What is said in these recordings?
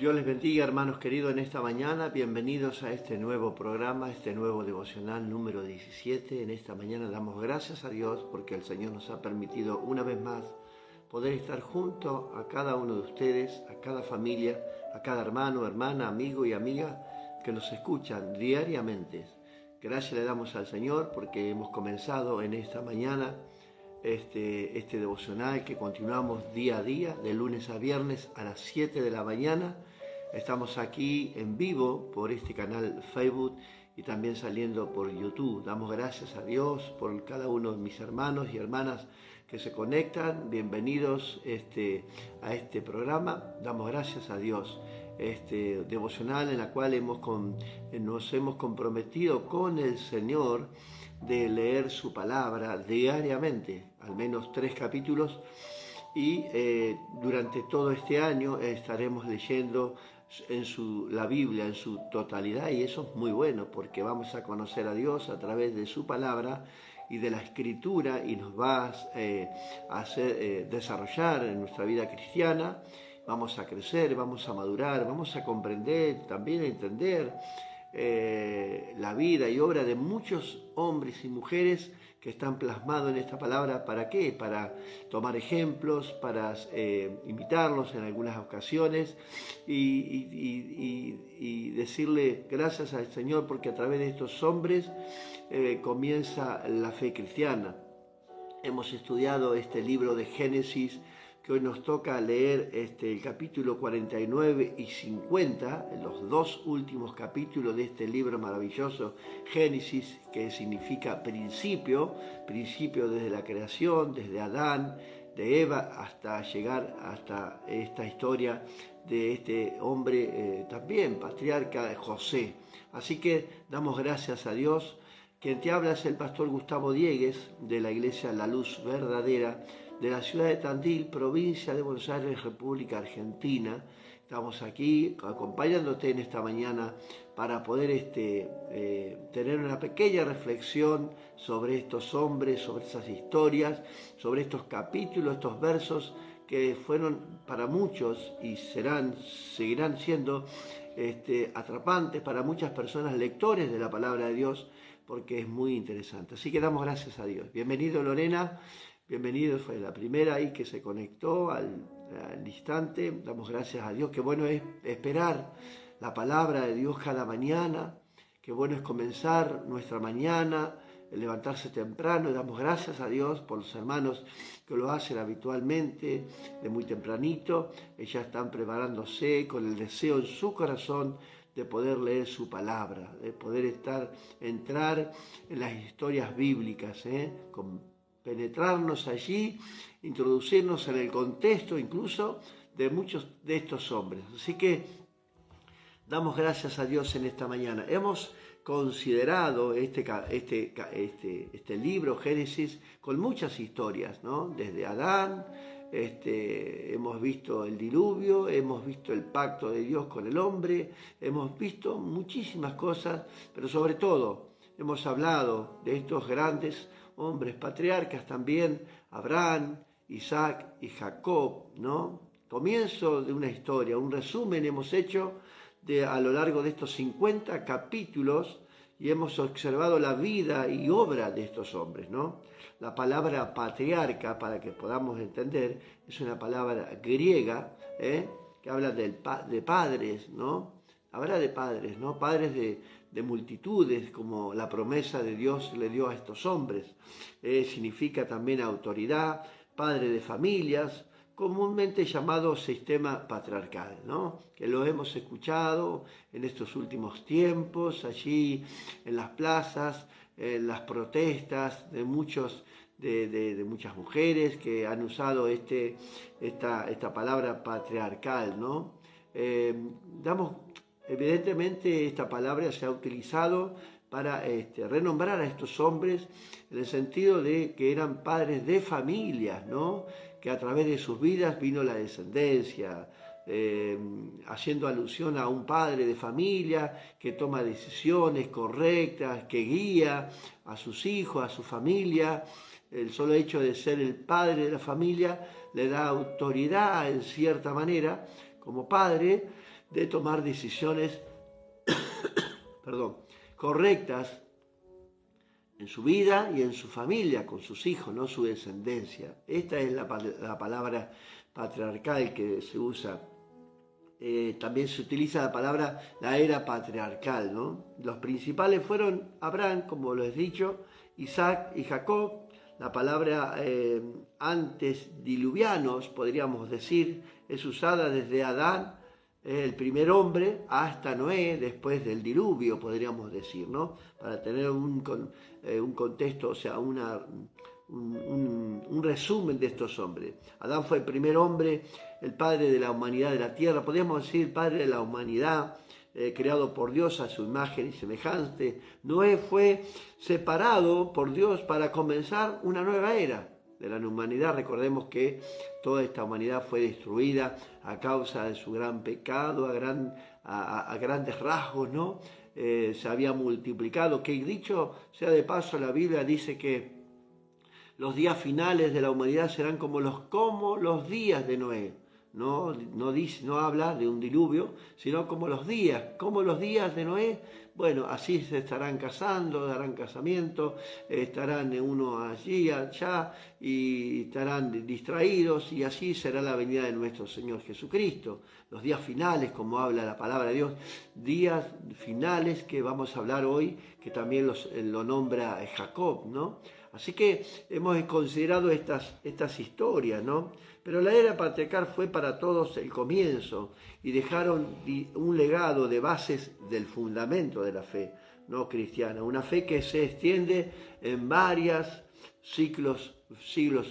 Dios les bendiga, hermanos queridos, en esta mañana. Bienvenidos a este nuevo programa, este nuevo devocional número 17. En esta mañana damos gracias a Dios porque el Señor nos ha permitido una vez más poder estar junto a cada uno de ustedes, a cada familia, a cada hermano, hermana, amigo y amiga que nos escuchan diariamente. Gracias le damos al Señor porque hemos comenzado en esta mañana este devocional que continuamos día a día, de lunes a viernes a las 7 de la mañana. Estamos aquí en vivo por este canal Facebook y también saliendo por YouTube. Damos gracias a Dios por cada uno de mis hermanos y hermanas que se conectan. Bienvenidos a este programa. Damos gracias a Dios. Este devocional en la cual nos hemos comprometido con el Señor de leer su palabra diariamente, al menos 3 capítulos, y durante todo este año estaremos leyendo la Biblia en su totalidad, y eso es muy bueno porque vamos a conocer a Dios a través de su palabra y de la Escritura, y nos va a hacer desarrollar en nuestra vida cristiana. Vamos a crecer, vamos a madurar, vamos a comprender, también a entender la vida y obra de muchos hombres y mujeres que están plasmados en esta palabra. ¿Para qué? Para tomar ejemplos, para imitarlos en algunas ocasiones y decirle gracias al Señor porque a través de estos hombres comienza la fe cristiana. Hemos estudiado este libro de Génesis, que hoy nos toca leer el capítulo 49 y 50, los 2 últimos capítulos de este libro maravilloso, Génesis, que significa principio desde la creación, desde Adán, de Eva, hasta llegar hasta esta historia de este hombre también patriarca, José. Así que damos gracias a Dios. Quien te habla es el pastor Gustavo Diegues, de la iglesia La Luz Verdadera, de la ciudad de Tandil, provincia de Buenos Aires, República Argentina. Estamos aquí acompañándote en esta mañana para poder tener una pequeña reflexión sobre estos hombres, sobre esas historias, sobre estos capítulos, estos versos que fueron para muchos y seguirán siendo atrapantes para muchas personas, lectores de la palabra de Dios, porque es muy interesante. Así que damos gracias a Dios. Bienvenido, Lorena. Bienvenido, fue la primera ahí que se conectó al instante. Damos gracias a Dios. Qué bueno es esperar la palabra de Dios cada mañana. Qué bueno es comenzar nuestra mañana, levantarse temprano. Y damos gracias a Dios por los hermanos que lo hacen habitualmente, de muy tempranito. Ya están preparándose con el deseo en su corazón de poder leer su palabra, de poder entrar en las historias bíblicas, penetrarnos allí, introducirnos en el contexto incluso de muchos de estos hombres. Así que damos gracias a Dios en esta mañana. Hemos considerado este libro, Génesis, con muchas historias, ¿no? Desde Adán, hemos visto el diluvio, hemos visto el pacto de Dios con el hombre, hemos visto muchísimas cosas, pero sobre todo hemos hablado de estos grandes hombres patriarcas también, Abraham, Isaac y Jacob, ¿no? Comienzo de una historia, un resumen hemos hecho a lo largo de estos 50 capítulos, y hemos observado la vida y obra de estos hombres, ¿no? La palabra patriarca, para que podamos entender, es una palabra griega que habla de padres, ¿no? Habla de padres, ¿no? Padres de multitudes, como la promesa de Dios le dio a estos hombres. Significa también autoridad, padre de familias, comúnmente llamado sistema patriarcal, ¿no? Que lo hemos escuchado en estos últimos tiempos, allí en las plazas, en las protestas de muchas mujeres que han usado esta palabra patriarcal, ¿no? Evidentemente esta palabra se ha utilizado para renombrar a estos hombres en el sentido de que eran padres de familias, ¿no? Que a través de sus vidas vino la descendencia, haciendo alusión a un padre de familia que toma decisiones correctas, que guía a sus hijos, a su familia. El solo hecho de ser el padre de la familia le da autoridad en cierta manera como padre, de tomar decisiones, perdón, correctas en su vida y en su familia, con sus hijos, no su descendencia. Esta es la palabra patriarcal que se usa. También se utiliza la palabra la era patriarcal, ¿no? Los principales fueron Abraham, como lo he dicho, Isaac y Jacob. La palabra antes diluvianos, podríamos decir, es usada desde Adán, el primer hombre, hasta Noé, después del diluvio, podríamos decir, ¿no? Para tener un contexto, o sea, un resumen de estos hombres. Adán fue el primer hombre, el padre de la humanidad de la tierra, podríamos decir el padre de la humanidad, creado por Dios a su imagen y semejanza. Noé fue separado por Dios para comenzar una nueva era de la humanidad. Recordemos que toda esta humanidad fue destruida a causa de su gran pecado, a grandes rasgos, ¿no? Se había multiplicado, que dicho sea de paso, la Biblia dice que los días finales de la humanidad serán como los días de Noé. No habla de un diluvio, sino como los días de Noé. Bueno, así se estarán casando, darán casamiento, estarán uno allí, allá, y estarán distraídos, y así será la venida de nuestro Señor Jesucristo. Los días finales, como habla la palabra de Dios, días finales que vamos a hablar hoy, que también lo nombra Jacob, ¿no? Así que hemos considerado estas historias, ¿no? Pero la era patriarcal fue para todos el comienzo y dejaron un legado de bases del fundamento de la fe no cristiana, una fe que se extiende en varios siglos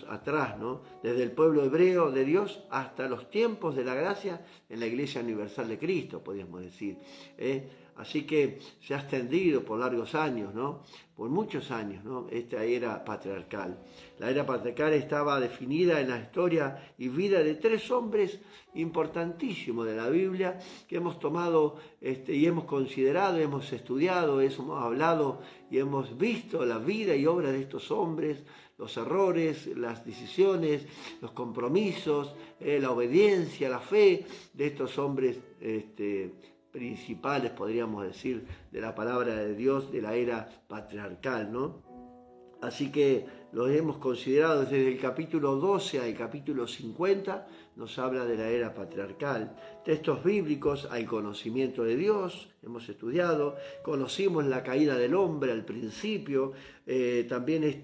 atrás, ¿no? Desde el pueblo hebreo de Dios hasta los tiempos de la gracia en la Iglesia Universal de Cristo, podríamos decir. Así que se ha extendido por largos años, ¿no? Por muchos años, ¿no? Esta era patriarcal. La era patriarcal estaba definida en la historia y vida de tres hombres importantísimos de la Biblia que hemos tomado y hemos considerado, hemos estudiado, hemos hablado y hemos visto la vida y obra de estos hombres, los errores, las decisiones, los compromisos, la obediencia, la fe de estos hombres principales, podríamos decir, de la palabra de Dios de la era patriarcal, ¿no? Así que lo hemos considerado desde el capítulo 12 al capítulo 50, nos habla de la era patriarcal. Textos bíblicos al conocimiento de Dios, hemos estudiado, conocimos la caída del hombre al principio, también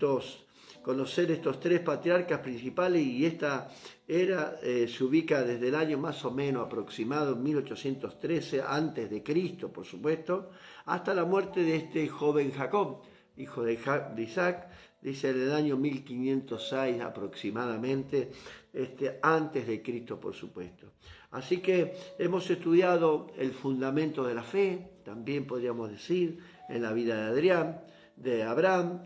conocer estos tres patriarcas principales, y esta era se ubica desde el año más o menos aproximado 1813 antes de Cristo, por supuesto, hasta la muerte de este joven Jacob, hijo de Isaac, dice en el año 1506 aproximadamente, antes de Cristo, por supuesto. Así que hemos estudiado el fundamento de la fe, también podríamos decir, en la vida de Abraham,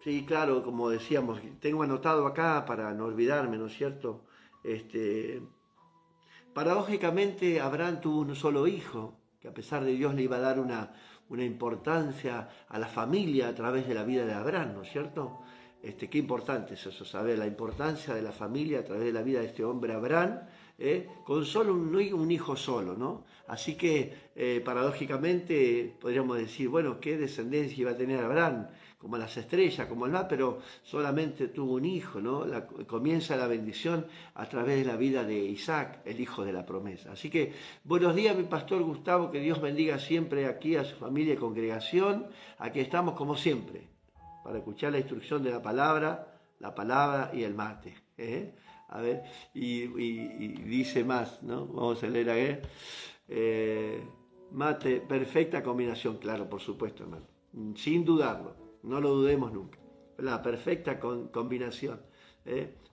sí, claro, como decíamos, tengo anotado acá para no olvidarme, ¿no es cierto? Paradójicamente, Abraham tuvo un solo hijo, que a pesar de Dios le iba a dar una importancia a la familia a través de la vida de Abraham, ¿no es cierto? Qué importante es eso, saber la importancia de la familia a través de la vida de este hombre Abraham, con solo un hijo solo, ¿no? Así que, paradójicamente, podríamos decir, bueno, ¿qué descendencia iba a tener Abraham? Como las estrellas, como el mar, pero solamente tuvo un hijo, ¿no? Comienza la bendición a través de la vida de Isaac, el hijo de la promesa. Así que, buenos días, mi pastor Gustavo, que Dios bendiga siempre aquí a su familia y congregación. Aquí estamos como siempre, para escuchar la instrucción de la palabra y el mate. A ver, y dice más, ¿no? Vamos a leer ahí. Mate, perfecta combinación, claro, por supuesto, hermano. Sin dudarlo, no lo dudemos nunca. La perfecta combinación.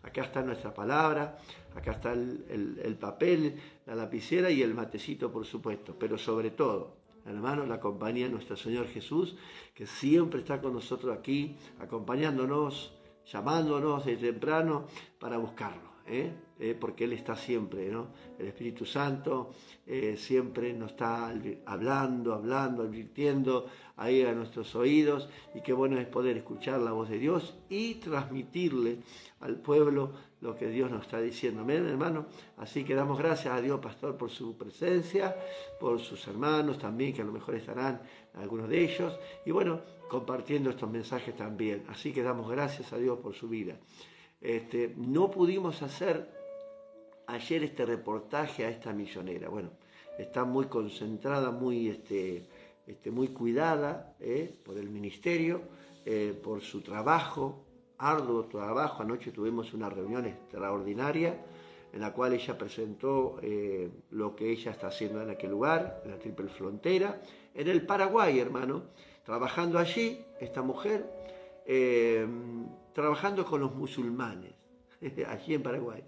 Acá está nuestra palabra, acá está el papel, la lapicera y el matecito, por supuesto. Pero sobre todo, hermano, la compañía de nuestro Señor Jesús, que siempre está con nosotros aquí, acompañándonos, llamándonos de temprano para buscarlo. porque Él está siempre, ¿no? El Espíritu Santo siempre nos está hablando, advirtiendo ahí a nuestros oídos, y qué bueno es poder escuchar la voz de Dios y transmitirle al pueblo lo que Dios nos está diciendo. Amén, hermano. Así que damos gracias a Dios, pastor, por su presencia, por sus hermanos también, que a lo mejor estarán algunos de ellos, y bueno, compartiendo estos mensajes también. Así que damos gracias a Dios por su vida. No pudimos hacer ayer este reportaje a esta misionera. Bueno, está muy concentrada, muy cuidada por el ministerio, por su trabajo, arduo trabajo. Anoche tuvimos una reunión extraordinaria en la cual ella presentó lo que ella está haciendo en aquel lugar, en la Triple Frontera, en el Paraguay, hermano, trabajando allí, esta mujer, trabajando con los musulmanes, allí en Paraguay.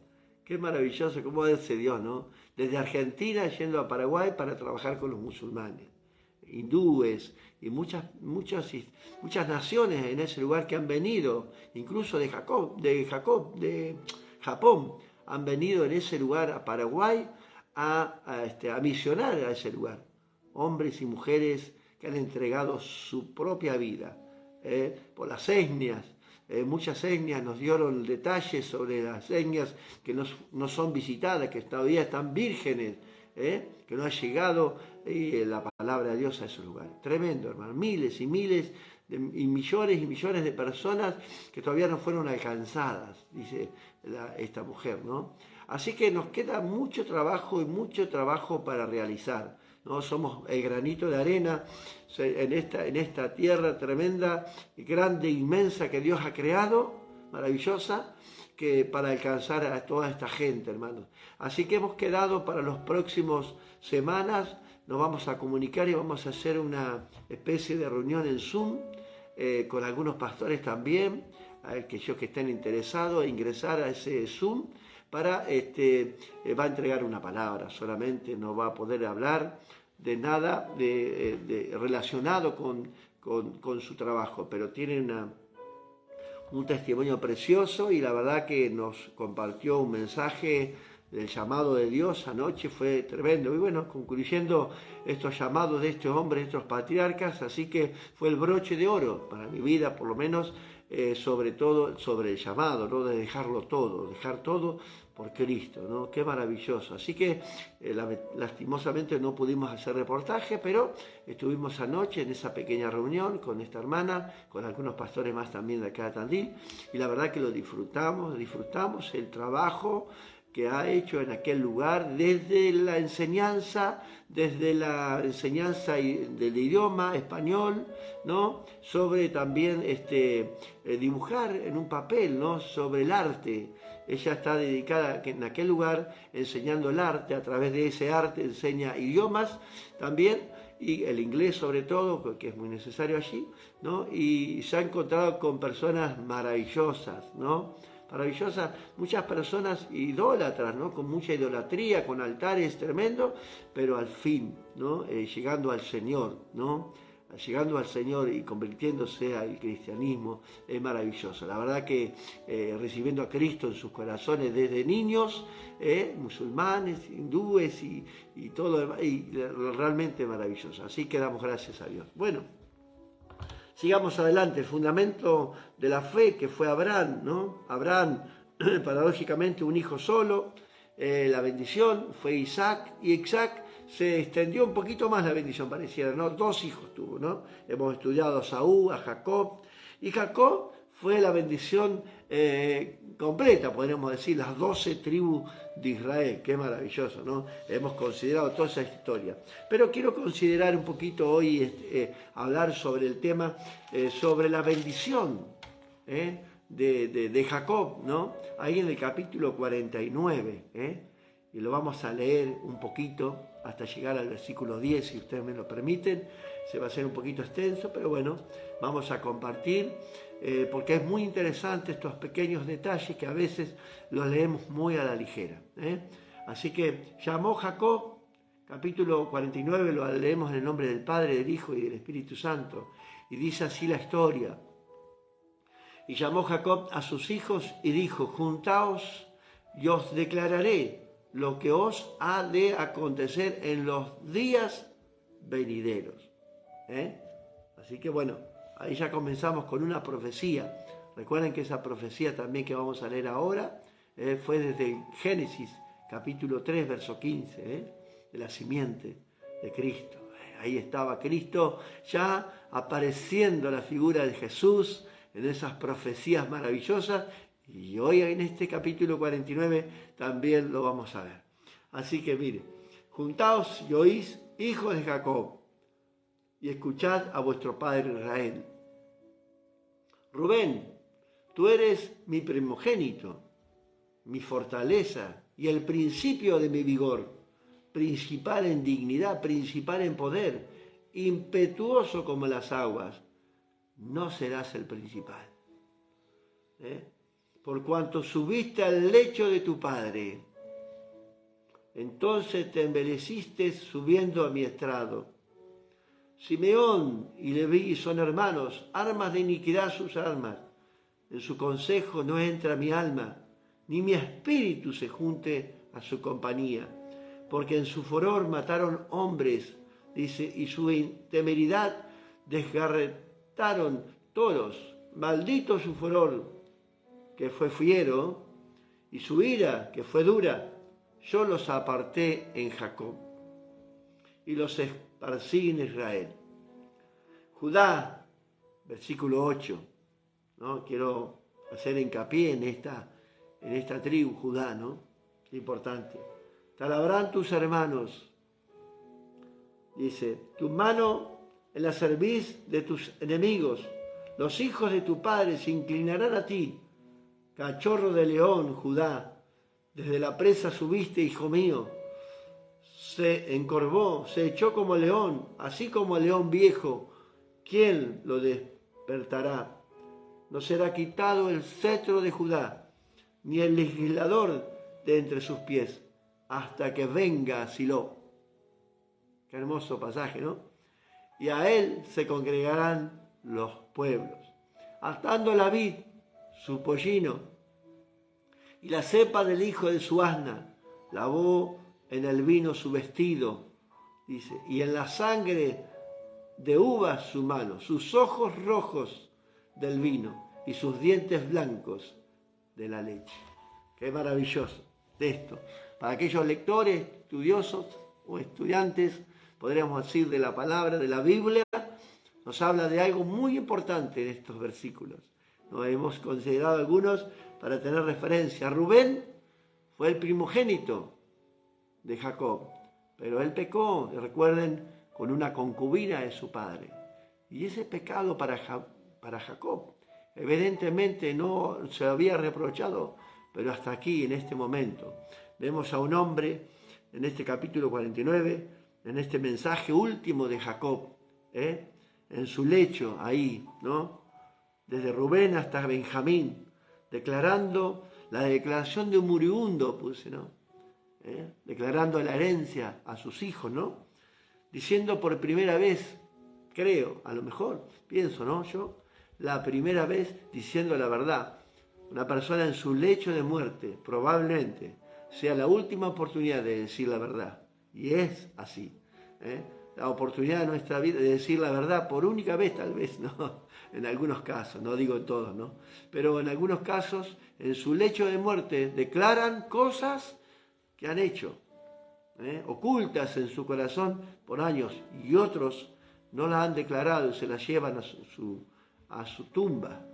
Qué maravilloso, cómo hace Dios, ¿no? Desde Argentina yendo a Paraguay para trabajar con los musulmanes, hindúes y muchas naciones en ese lugar que han venido, incluso de Japón, han venido en ese lugar a Paraguay a misionar a ese lugar. Hombres y mujeres que han entregado su propia vida por las etnias. Muchas etnias nos dieron detalles sobre las etnias que no son visitadas, que todavía están vírgenes, que no ha llegado la palabra de Dios a esos lugares. Tremendo, hermano. Miles y miles y millones de personas que todavía no fueron alcanzadas, dice esta mujer, ¿no? Así que nos queda mucho trabajo para realizar, ¿no? Somos el granito de arena en esta tierra tremenda, grande, inmensa que Dios ha creado, maravillosa, que para alcanzar a toda esta gente, hermanos. Así que hemos quedado para las próximas semanas, nos vamos a comunicar y vamos a hacer una especie de reunión en Zoom con algunos pastores también, aquellos que estén interesados en ingresar a ese Zoom, para va a entregar una palabra solamente, no va a poder hablar de nada relacionado con su trabajo, pero tiene un testimonio precioso, y la verdad que nos compartió un mensaje del llamado de Dios anoche, fue tremendo. Y bueno, concluyendo estos llamados de estos hombres, estos patriarcas, así que fue el broche de oro para mi vida, por lo menos, sobre todo sobre el llamado, ¿no? De dejar todo por Cristo, ¿no? Qué maravilloso. Así que lastimosamente no pudimos hacer reportaje, pero estuvimos anoche en esa pequeña reunión con esta hermana, con algunos pastores más también de acá de Tandil, y la verdad que lo disfrutamos el trabajo que ha hecho en aquel lugar, desde la enseñanza del idioma español, ¿no? Sobre también dibujar en un papel, ¿no? Sobre el arte. Ella está dedicada en aquel lugar enseñando el arte, a través de ese arte enseña idiomas también, y el inglés sobre todo, que es muy necesario allí, ¿no? Y se ha encontrado con personas maravillosas, ¿no? Maravillosas, muchas personas idólatras, ¿no? Con mucha idolatría, con altares tremendos, pero al fin, ¿no? Llegando al Señor, ¿no? Llegando al Señor y convirtiéndose al cristianismo, es maravilloso. La verdad que recibiendo a Cristo en sus corazones desde niños, musulmanes, hindúes y todo, y realmente maravilloso. Así que damos gracias a Dios. Bueno, sigamos adelante. El fundamento de la fe, que fue Abraham, ¿no? Abraham, paradójicamente, un hijo solo. La bendición fue Isaac, y Isaac se extendió un poquito más la bendición, pareciera, ¿no? 2 hijos tuvo, ¿no? Hemos estudiado a Saúl, a Jacob, y Jacob fue la bendición completa, podríamos decir, las 12 tribus de Israel. Qué maravilloso, ¿no? Hemos considerado toda esa historia. Pero quiero considerar un poquito hoy, hablar sobre el tema, sobre la bendición de Jacob, ¿no? Ahí en el capítulo 49, y lo vamos a leer un poquito hasta llegar al versículo 10, si ustedes me lo permiten. Se va a hacer un poquito extenso, pero bueno, vamos a compartir, porque es muy interesante estos pequeños detalles que a veces los leemos muy a la ligera. Así que llamó Jacob, capítulo 49, lo leemos en el nombre del Padre, del Hijo y del Espíritu Santo, y dice así la historia. Y llamó Jacob a sus hijos y dijo: juntaos y os declararé lo que os ha de acontecer en los días venideros. Así que bueno, ahí ya comenzamos con una profecía. Recuerden que esa profecía también que vamos a leer ahora fue desde Génesis capítulo 3, verso 15, de la simiente de Cristo. Ahí estaba Cristo ya apareciendo la figura de Jesús en esas profecías maravillosas, y hoy en este capítulo 49 también lo vamos a ver. Así que mire, juntaos y oís, hijos de Jacob, y escuchad a vuestro padre Israel. Rubén, tú eres mi primogénito, mi fortaleza y el principio de mi vigor, principal en dignidad, principal en poder, impetuoso como las aguas. No serás el principal. Por cuanto subiste al lecho de tu padre, entonces te embeleciste subiendo a mi estrado. Simeón y Leví son hermanos, armas de iniquidad sus armas. En su consejo no entra mi alma, ni mi espíritu se junte a su compañía. Porque en su furor mataron hombres, dice, y su temeridad desgarretaron toros. Maldito su furor, que fue fiero, y su ira, que fue dura. Yo los aparté en Jacob y los esparcí en Israel. Judá, versículo 8, ¿no? Quiero hacer hincapié en esta tribu, Judá, ¿no? Importante. Te alabarán tus hermanos. Dice, tu mano en la cerviz de tus enemigos. Los hijos de tu padre se inclinarán a ti. Cachorro de león, Judá, desde la presa subiste, hijo mío. Se encorvó, se echó como león, así como león viejo. ¿Quién lo despertará? No será quitado el cetro de Judá, ni el legislador de entre sus pies, hasta que venga Silo. Qué hermoso pasaje, ¿no? Y a él se congregarán los pueblos. Atando la vid, su pollino, y la cepa del hijo de su asna, lavó en el vino su vestido, dice, y en la sangre de uvas su mano, sus ojos rojos del vino y sus dientes blancos de la leche. Qué maravilloso de esto. Para aquellos lectores, estudiosos o estudiantes, podríamos decir, de la palabra, de la Biblia, nos habla de algo muy importante de estos versículos. Nos hemos considerado algunos para tener referencia. Rubén fue el primogénito de Jacob, pero él pecó, recuerden, con una concubina de su padre. Y ese pecado para Jacob, evidentemente no se había reprochado, pero hasta aquí, en este momento, vemos a un hombre, en este capítulo 49, en este mensaje último de Jacob, en su lecho ahí, ¿no? Desde Rubén hasta Benjamín, declarando la declaración de un moribundo, puse, ¿no? Declarando la herencia a sus hijos, ¿no? Diciendo por primera vez, creo, a lo mejor, pienso, ¿no? Yo, la primera vez diciendo la verdad. Una persona en su lecho de muerte, probablemente, sea la última oportunidad de decir la verdad. Y es así. La oportunidad de nuestra vida de decir la verdad por única vez, tal vez, ¿no? En algunos casos, no digo en todos, ¿no? Pero en algunos casos, en su lecho de muerte, declaran cosas que han hecho, ocultas en su corazón por años, y otros no las han declarado y se las llevan a su tumba.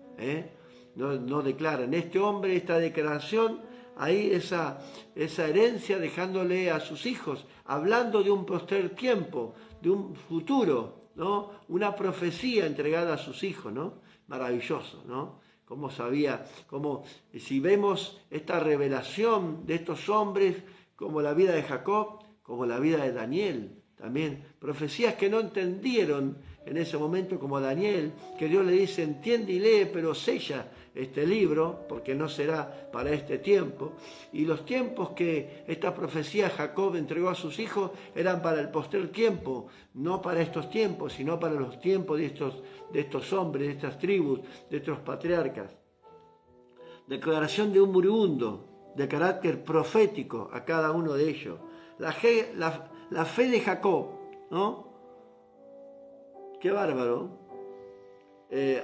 No declaran. Este hombre, esta declaración, ahí esa herencia dejándole a sus hijos, hablando de un posterior tiempo, de un futuro, ¿no? Una profecía entregada a sus hijos, ¿no? Maravilloso, ¿no? Como sabía, como si vemos esta revelación de estos hombres, como la vida de Jacob, como la vida de Daniel, también profecías que no entendieron en ese momento, como Daniel, que Dios le dice, entiende y lee, pero sella este libro, porque no será para este tiempo. Y los tiempos que esta profecía Jacob entregó a sus hijos eran para el posterior tiempo, no para estos tiempos, sino para los tiempos de estos hombres, de estas tribus, de estos patriarcas. Declaración de un moribundo, de carácter profético a cada uno de ellos. La fe de Jacob, ¿no? Qué bárbaro.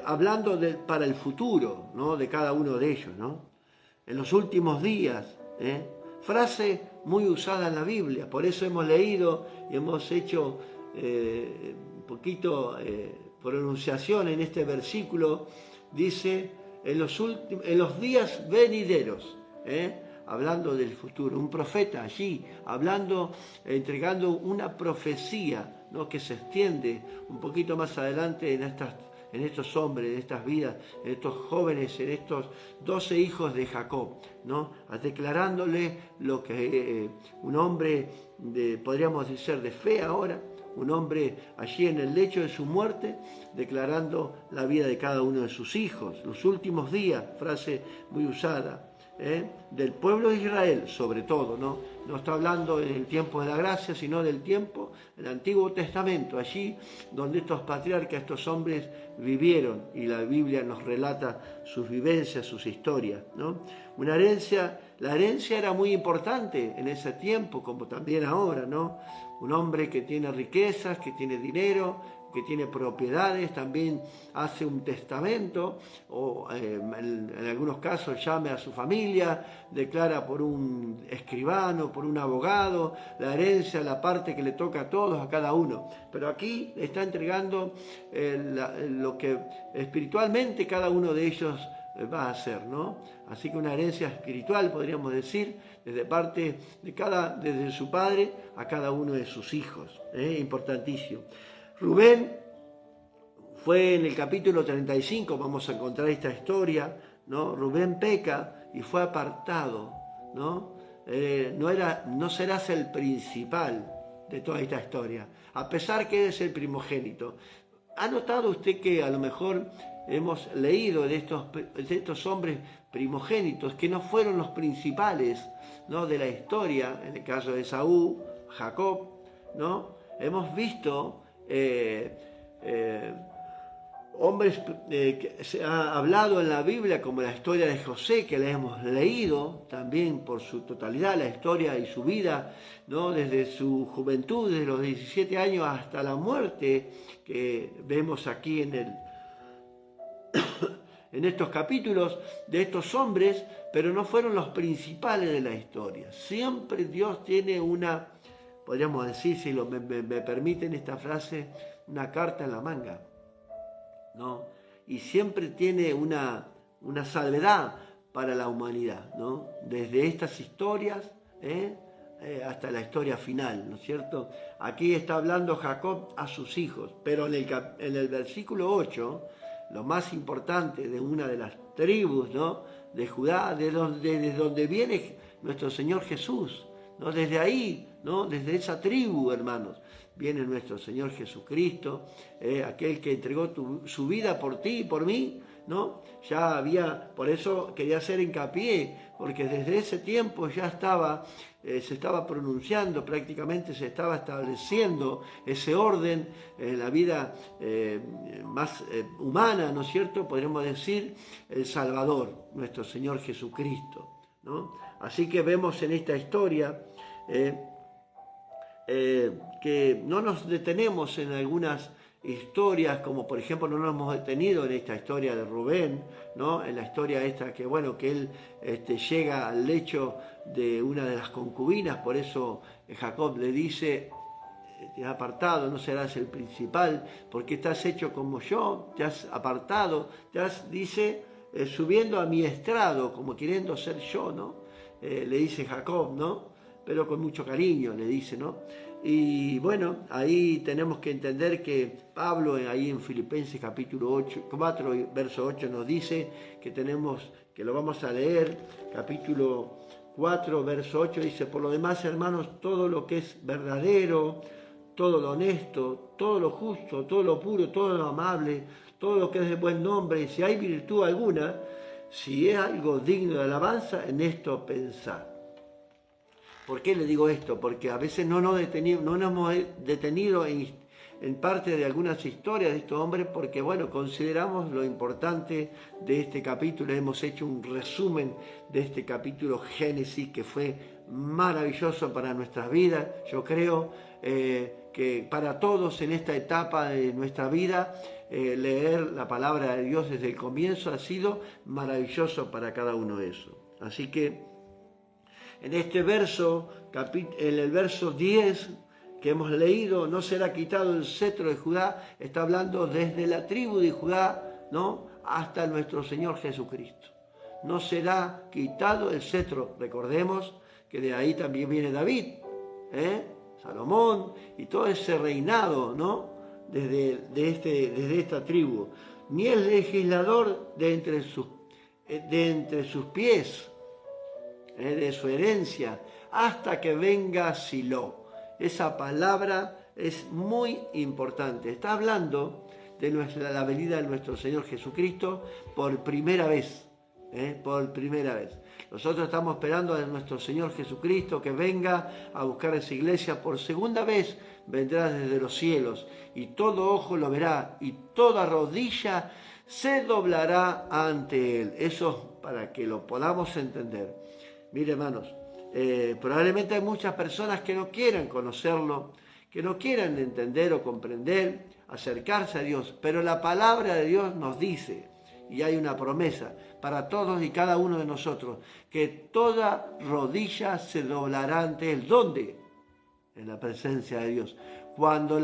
Hablando para el futuro, ¿no? De cada uno de ellos, ¿no? En los últimos días, frase muy usada en la Biblia, por eso hemos leído y hemos hecho un poquito pronunciación en este versículo. Dice, en los días venideros, hablando del futuro, un profeta allí, hablando, entregando una profecía, ¿no? Que se extiende un poquito más adelante en estos hombres, en estas vidas, en estos jóvenes, en estos 12 hijos de Jacob, ¿no? Declarándole lo que un hombre, podríamos decir, de fe ahora, un hombre allí en el lecho de su muerte, declarando la vida de cada uno de sus hijos. Los últimos días, frase muy usada, del pueblo de Israel, sobre todo, ¿no? No está hablando en el tiempo de la gracia, sino del tiempo del Antiguo Testamento, allí donde estos patriarcas, estos hombres vivieron, y la Biblia nos relata sus vivencias, sus historias, ¿no? La herencia era muy importante en ese tiempo, como también ahora, ¿no? Un hombre que tiene riquezas, que tiene dinero, que tiene propiedades, también hace un testamento, o en algunos casos llame a su familia, declara por un escribano, por un abogado, la herencia, la parte que le toca a todos, a cada uno. Pero aquí está entregando lo que espiritualmente cada uno de ellos va a hacer, ¿no? Así que una herencia espiritual, podríamos decir, desde su padre a cada uno de sus hijos, importantísimo. Rubén fue en el capítulo 35, vamos a encontrar esta historia, ¿no? Rubén peca y fue apartado, ¿no? No serás el principal de toda esta historia, a pesar que eres el primogénito. ¿Ha notado usted que a lo mejor hemos leído de estos hombres primogénitos que no fueron los principales, ¿no? De la historia, en el caso de Esaú, Jacob, ¿no? Hemos visto hombres que se ha hablado en la Biblia, como la historia de José, que la hemos leído también por su totalidad, la historia y su vida, ¿no? Desde su juventud, desde los 17 años hasta la muerte, que vemos aquí en estos capítulos de estos hombres, pero no fueron los principales de la historia. Siempre Dios tiene podríamos decir, si me permiten esta frase, una carta en la manga, ¿no? Y siempre tiene una salvedad para la humanidad, ¿no? Desde estas historias hasta la historia final, ¿no es cierto? Aquí está hablando Jacob a sus hijos, pero en el versículo 8, lo más importante de una de las tribus, ¿no? De Judá, desde donde viene nuestro Señor Jesús, ¿no? Desde ahí, ¿no? Desde esa tribu, hermanos, viene nuestro Señor Jesucristo, aquel que entregó su vida por ti y por mí, ¿no? Por eso quería hacer hincapié, porque desde ese tiempo ya se estaba pronunciando, prácticamente se estaba estableciendo ese orden en la vida más humana, ¿no es cierto? Podríamos decir, el Salvador, nuestro Señor Jesucristo, ¿no? Así que vemos en esta historia que no nos detenemos en algunas historias, como por ejemplo no nos hemos detenido en esta historia de Rubén, ¿no? En la historia esta que él llega al lecho de una de las concubinas, por eso Jacob le dice: te has apartado, no serás el principal, porque estás hecho como yo, te has apartado, dice, subiendo a mi estrado, como queriendo ser yo, ¿no? Le dice Jacob, ¿no? Pero con mucho cariño le dice, ¿no? Y bueno, ahí tenemos que entender que Pablo, ahí en Filipenses capítulo 4, verso 8, nos dice que lo vamos a leer, capítulo 4, verso 8, dice: por lo demás, hermanos, todo lo que es verdadero, todo lo honesto, todo lo justo, todo lo puro, todo lo amable, todo lo que es de buen nombre, y si hay virtud alguna, si es algo digno de alabanza, en esto pensad. ¿Por qué le digo esto? Porque a veces no nos hemos detenido en parte de algunas historias de estos hombres porque, bueno, consideramos lo importante de este capítulo. Hemos hecho un resumen de este capítulo Génesis que fue maravilloso para nuestras vidas. Yo creo que para todos en esta etapa de nuestra vida, leer la palabra de Dios desde el comienzo ha sido maravilloso para cada uno de ellos. Así que en este verso, en el verso 10 que hemos leído, no será quitado el cetro de Judá, está hablando desde la tribu de Judá, ¿no?, hasta nuestro Señor Jesucristo. No será quitado el cetro. Recordemos que de ahí también viene David, Salomón y todo ese reinado, ¿no?, desde esta tribu. Ni el legislador de entre sus pies, de su herencia, hasta que venga Silo. Esa palabra es muy importante. Está hablando de la venida de nuestro Señor Jesucristo por primera vez. Por primera vez. Nosotros estamos esperando a nuestro Señor Jesucristo que venga a buscar esa iglesia. Por segunda vez vendrá desde los cielos y todo ojo lo verá y toda rodilla se doblará ante Él. Eso para que lo podamos entender. Mire, hermanos, probablemente hay muchas personas que no quieran conocerlo, que no quieran entender o comprender, acercarse a Dios, pero la palabra de Dios nos dice, y hay una promesa para todos y cada uno de nosotros, que toda rodilla se doblará ante Él. ¿Dónde? En la presencia de Dios. Cuando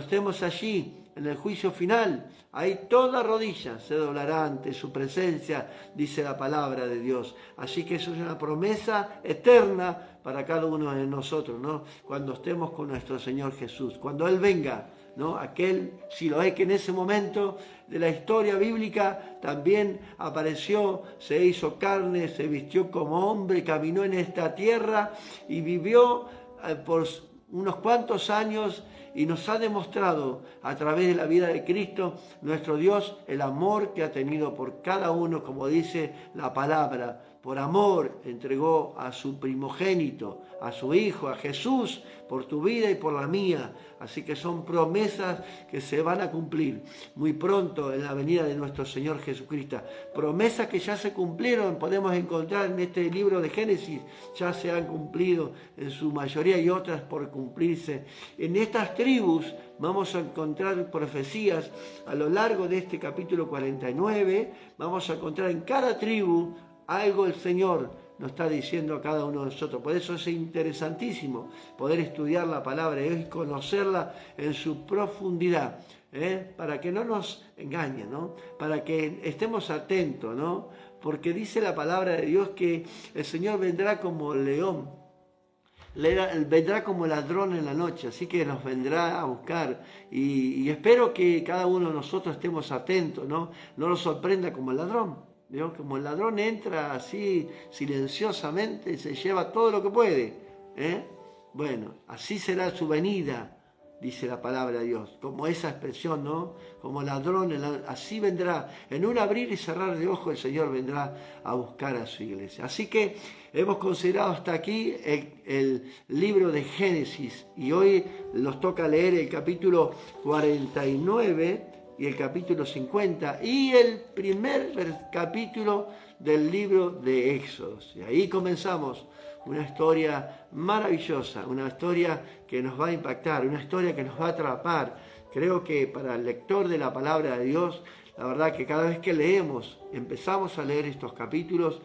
estemos allí, en el juicio final, ahí toda rodilla se doblará ante su presencia, dice la palabra de Dios. Así que eso es una promesa eterna para cada uno de nosotros, ¿no? Cuando estemos con nuestro Señor Jesús, cuando Él venga, ¿no? Aquel Siloé que en ese momento de la historia bíblica también apareció, se hizo carne, se vistió como hombre, caminó en esta tierra y vivió por unos cuantos años y nos ha demostrado a través de la vida de Cristo, nuestro Dios, el amor que ha tenido por cada uno, como dice la palabra. Por amor entregó a su primogénito, a su Hijo, a Jesús, por tu vida y por la mía. Así que son promesas que se van a cumplir muy pronto en la venida de nuestro Señor Jesucristo. Promesas que ya se cumplieron, podemos encontrar en este libro de Génesis, ya se han cumplido en su mayoría y otras por cumplirse. En estas tribus vamos a encontrar profecías a lo largo de este capítulo 49, vamos a encontrar en cada tribu algo el Señor nos está diciendo a cada uno de nosotros. Por eso es interesantísimo poder estudiar la palabra de Dios y conocerla en su profundidad, para que no nos engañen, ¿no? Para que estemos atentos, ¿no? Porque dice la palabra de Dios que el Señor vendrá como león, vendrá como ladrón en la noche, así que nos vendrá a buscar y espero que cada uno de nosotros estemos atentos, ¿no? No nos sorprenda como el ladrón. ¿Vio? Como el ladrón entra así silenciosamente y se lleva todo lo que puede. Bueno, así será su venida, dice la palabra de Dios. Como esa expresión, ¿no? Como ladrón, así vendrá. En un abrir y cerrar de ojos el Señor vendrá a buscar a su iglesia. Así que hemos considerado hasta aquí el libro de Génesis y hoy nos toca leer el capítulo 49 y el capítulo 50 y el primer capítulo del libro de Éxodos. Y ahí comenzamos una historia maravillosa, una historia que nos va a impactar, una historia que nos va a atrapar. Creo que para el lector de la palabra de Dios, la verdad que cada vez que leemos, empezamos a leer estos capítulos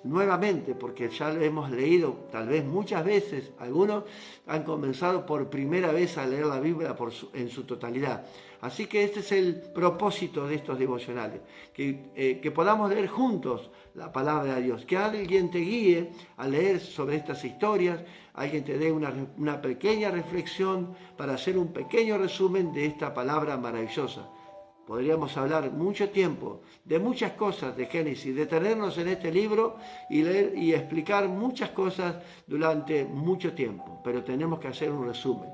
nuevamente, porque ya lo hemos leído tal vez muchas veces, algunos han comenzado por primera vez a leer la Biblia en su totalidad. Así que este es el propósito de estos devocionales, que podamos leer juntos la palabra de Dios, que alguien te guíe a leer sobre estas historias, alguien te dé una pequeña reflexión para hacer un pequeño resumen de esta palabra maravillosa. Podríamos hablar mucho tiempo de muchas cosas de Génesis, detenernos en este libro y leer y explicar muchas cosas durante mucho tiempo, pero tenemos que hacer un resumen,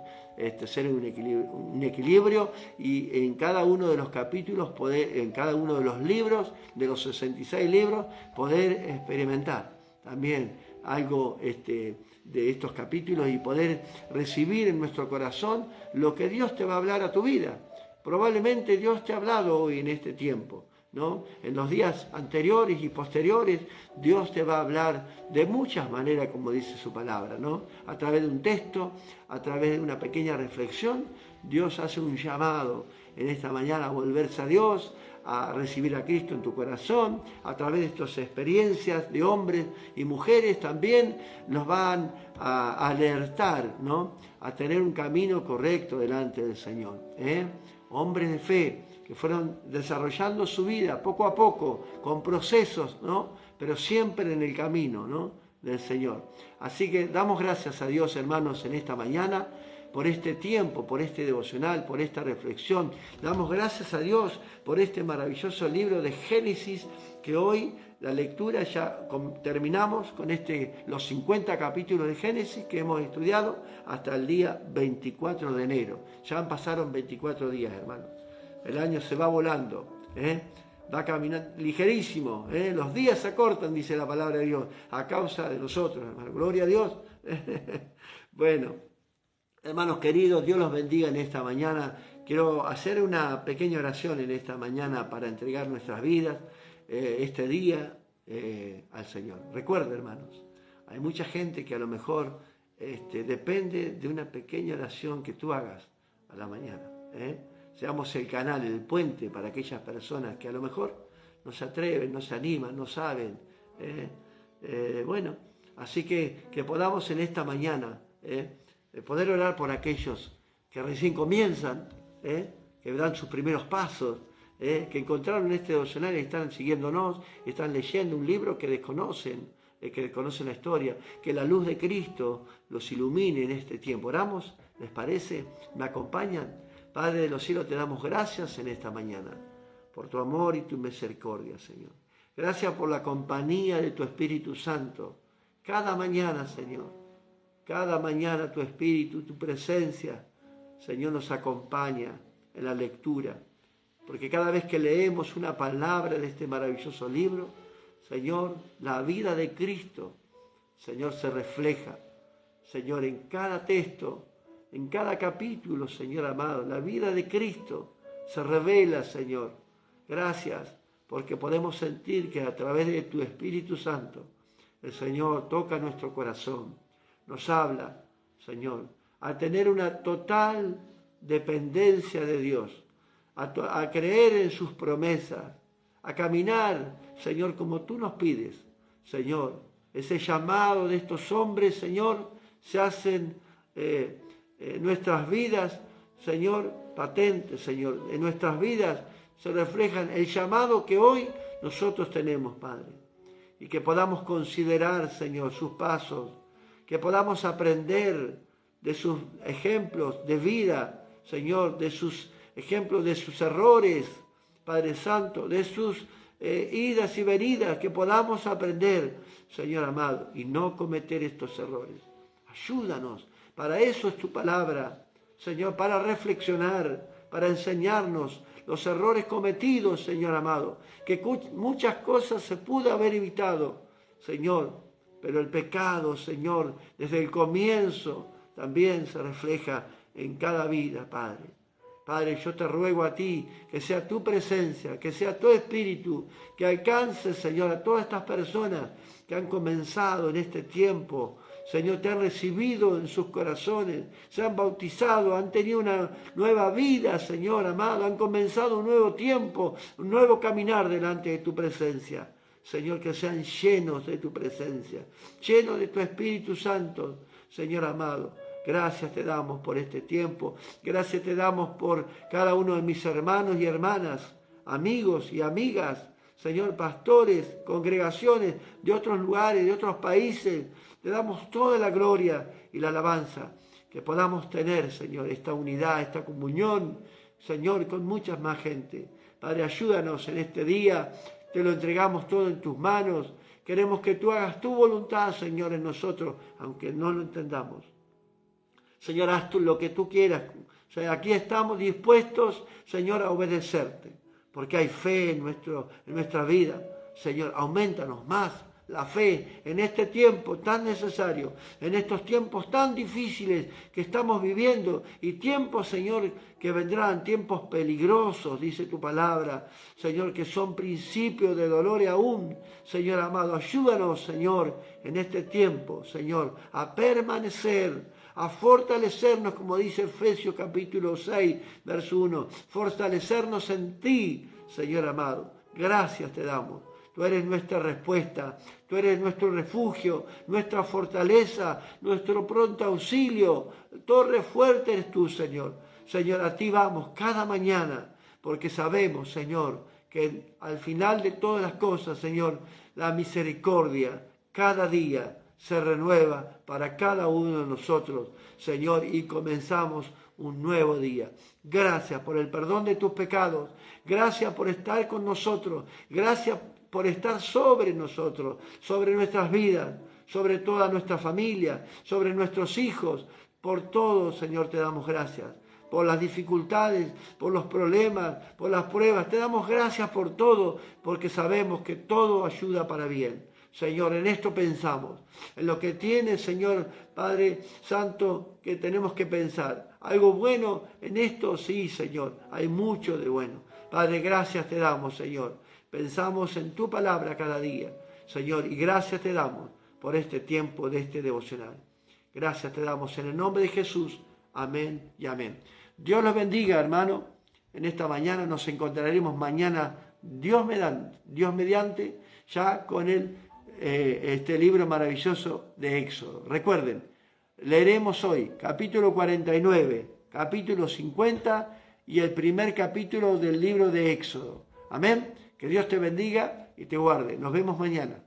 hacer un equilibrio y en cada uno de los capítulos, en cada uno de los libros, de los 66 libros, poder experimentar también algo de estos capítulos y poder recibir en nuestro corazón lo que Dios te va a hablar a tu vida. Probablemente Dios te ha hablado hoy en este tiempo, ¿no? En los días anteriores y posteriores, Dios te va a hablar de muchas maneras, como dice su palabra, ¿no? A través de un texto, a través de una pequeña reflexión, Dios hace un llamado en esta mañana a volverse a Dios, a recibir a Cristo en tu corazón. A través de estas experiencias de hombres y mujeres también nos van a alertar, ¿no? A tener un camino correcto delante del Señor, ¿eh? Hombres de fe que fueron desarrollando su vida poco a poco, con procesos, ¿no? Pero siempre en el camino, ¿no? Del Señor. Así que damos gracias a Dios, hermanos, en esta mañana, por este tiempo, por este devocional, por esta reflexión. Damos gracias a Dios por este maravilloso libro de Génesis, que hoy la lectura ya terminamos con los 50 capítulos de Génesis que hemos estudiado hasta el día 24 de enero. Ya pasaron 24 días, hermanos. El año se va volando, va caminando ligerísimo, los días se acortan, dice la palabra de Dios, a causa de nosotros, hermanos. Gloria a Dios. Bueno, hermanos queridos, Dios los bendiga en esta mañana. Quiero hacer una pequeña oración en esta mañana para entregar nuestras vidas, este día, al Señor. Recuerda, hermanos, hay mucha gente que a lo mejor depende de una pequeña oración que tú hagas a la mañana. Seamos el canal, el puente para aquellas personas que a lo mejor no se atreven, no se animan, no saben. Bueno, así que podamos en esta mañana poder orar por aquellos que recién comienzan, que dan sus primeros pasos, que encontraron este devocional y están siguiéndonos, están leyendo un libro que desconocen la historia, que la luz de Cristo los ilumine en este tiempo. ¿Oramos? ¿Les parece? ¿Me acompañan? Padre de los cielos, te damos gracias en esta mañana por tu amor y tu misericordia, Señor. Gracias por la compañía de tu Espíritu Santo. Cada mañana, Señor, cada mañana tu Espíritu, tu presencia, Señor, nos acompaña en la lectura. Porque cada vez que leemos una palabra de este maravilloso libro, Señor, la vida de Cristo, Señor, se refleja, Señor, en cada texto, en cada capítulo, Señor amado, la vida de Cristo se revela, Señor. Gracias, porque podemos sentir que a través de tu Espíritu Santo, el Señor toca nuestro corazón, nos habla, Señor, a tener una total dependencia de Dios, a creer en sus promesas, a caminar, Señor, como tú nos pides. Señor, ese llamado de estos hombres, Señor, se hacen nuestras vidas, Señor, patentes, Señor. En nuestras vidas se reflejan el llamado que hoy nosotros tenemos, Padre. Y que podamos considerar, Señor, sus pasos, que podamos aprender de sus ejemplos de vida, Señor, de sus ejemplos de sus errores, Padre Santo, de sus idas y venidas, que podamos aprender, Señor amado, y no cometer estos errores. Ayúdanos. Para eso es tu palabra, Señor, para reflexionar, para enseñarnos los errores cometidos, Señor amado, que muchas cosas se pudo haber evitado, Señor, pero el pecado, Señor, desde el comienzo también se refleja en cada vida, Padre. Padre, yo te ruego a ti que sea tu presencia, que sea tu Espíritu, que alcance, Señor, a todas estas personas que han comenzado en este tiempo, Señor, te han recibido en sus corazones, se han bautizado, han tenido una nueva vida, Señor amado, han comenzado un nuevo tiempo, un nuevo caminar delante de tu presencia. Señor, que sean llenos de tu presencia, llenos de tu Espíritu Santo, Señor amado. Gracias te damos por este tiempo, gracias te damos por cada uno de mis hermanos y hermanas, amigos y amigas, Señor, pastores, congregaciones de otros lugares, de otros países. Te damos toda la gloria y la alabanza que podamos tener, Señor, esta unidad, esta comunión, Señor, con mucha más gente. Padre, ayúdanos en este día, te lo entregamos todo en tus manos. Queremos que tú hagas tu voluntad, Señor, en nosotros, aunque no lo entendamos. Señor, haz tú lo que tú quieras. O sea, aquí estamos dispuestos, Señor, a obedecerte, porque hay fe en nuestra vida. Señor, aumentanos más la fe en este tiempo tan necesario, en estos tiempos tan difíciles que estamos viviendo y tiempos, Señor, que vendrán, tiempos peligrosos, dice tu palabra, Señor, que son principios de dolor y aún, Señor amado, ayúdanos, Señor, en este tiempo, Señor, a permanecer, a fortalecernos, como dice Efesios capítulo 6, verso 1, fortalecernos en ti, Señor amado. Gracias te damos. Tú eres nuestra respuesta, tú eres nuestro refugio, nuestra fortaleza, nuestro pronto auxilio. Torre fuerte eres tú, Señor. Señor, a ti vamos cada mañana, porque sabemos, Señor, que al final de todas las cosas, Señor, la misericordia cada día se renueva para cada uno de nosotros, Señor, y comenzamos un nuevo día. Gracias por el perdón de tus pecados, gracias por estar con nosotros, gracias por estar sobre nosotros, sobre nuestras vidas, sobre toda nuestra familia, sobre nuestros hijos. Por todo, Señor, te damos gracias. Por las dificultades, por los problemas, por las pruebas. Te damos gracias por todo, porque sabemos que todo ayuda para bien. Señor, en esto pensamos, en lo que tiene, Señor, Padre Santo, que tenemos que pensar. ¿Algo bueno en esto? Sí, Señor, hay mucho de bueno. Padre, gracias te damos, Señor. Pensamos en tu palabra cada día, Señor, y gracias te damos por este tiempo de este devocional. Gracias te damos en el nombre de Jesús. Amén y amén. Dios los bendiga, hermano. En esta mañana nos encontraremos mañana, Dios mediante, ya con este libro maravilloso de Éxodo. Recuerden, leeremos hoy capítulo 49, capítulo 50 y el primer capítulo del libro de Éxodo. Amén. Que Dios te bendiga y te guarde. Nos vemos mañana.